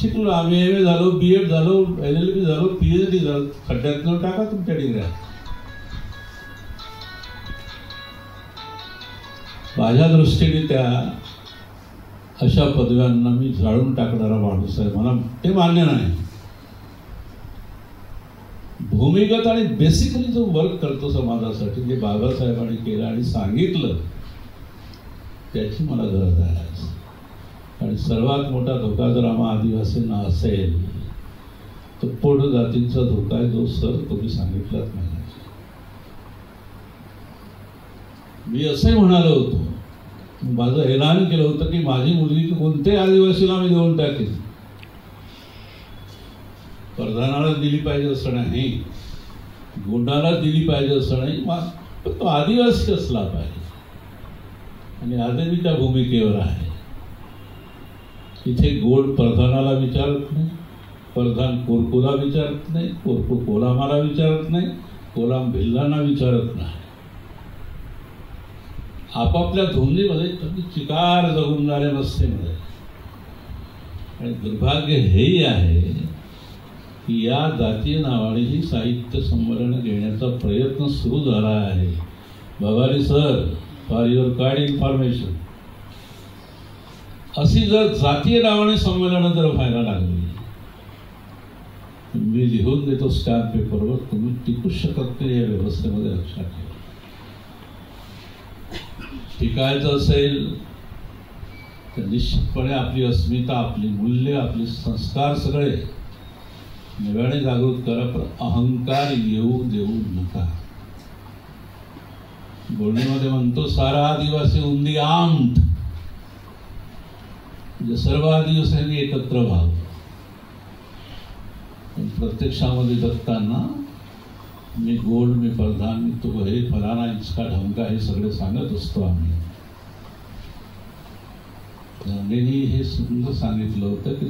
शिकलो आम्ही, MA झालो, BEd झालो, LLB झालो, PhD झालो. खड्ड्यात न टाका तुमच्या डिग्र्या. माझ्या दृष्टीने त्या अशा पदव्यांना मी जाळून टाकणारा माणूस आहे. मला ते मान्य नाही. भूमिगत आणि बेसिकली जो वर्क करतो समाजासाठी, जे बाबासाहेबांनी केलं आणि सांगितलं, त्याची मला गरज आहे. आणि सर्वात मोठा धोका जर आम्हा आदिवासींना असेल तर पोट जातींचा धोका आहे, जो सर तुम्ही सांगितलाच नाही. मी असंही म्हणालो होतो, माझं ऐलान केलं होतं की माझी मुलगी कोणत्याही आदिवासीला मी देऊन टाकेन. प्रधानाला दिली पाहिजे असं नाही, गुंडाला दिली पाहिजे असं नाही, पण तो आदिवासी असला पाहिजे. आणि आजही मी त्या भूमिकेवर आहे. इथे गोड प्रधानाला विचारत नाही, प्रधान कोरकुला विचारत नाही, कोरकू कोलामाला विचारत नाही, कोलाम भिल्लांना विचारत नाही. आपापल्या धुंदीमध्ये चिकार जगून जाणे मस्तीमध्ये. आणि दुर्भाग्य हेही आहे की या जातीय नावाने ही साहित्य संमेलन घेण्याचा प्रयत्न सुरू झाला आहे. Bhavani sir, for your kind information, अशी जर जातीय नावाने संमेलन जर व्हायला लागली, मी लिहून देतो स्टॅम्प पेपरवर, तुम्ही टिकूच शकत नाही. या व्यवस्थेमध्ये लक्षात ठेवा. टिकायचं असेल तर निश्चितपणे आपली अस्मिता, आपली मूल्य, आपले संस्कार सगळे नव्याने जागृत करा. पण अहंकार येऊ देऊ नका. बोलणीमध्ये म्हणतो सारा आदिवासी उंदी आमट, म्हणजे सर्व आदिवासींनी एकत्र व्हावं. पण प्रत्यक्षामध्ये जगताना मी गोड, मी प्रधान, मी तो हे फलाना, इचका ढमका, हे सगळे सांगत असतो आम्ही. गांधींनी हे सुंदर सांगितलं होतं की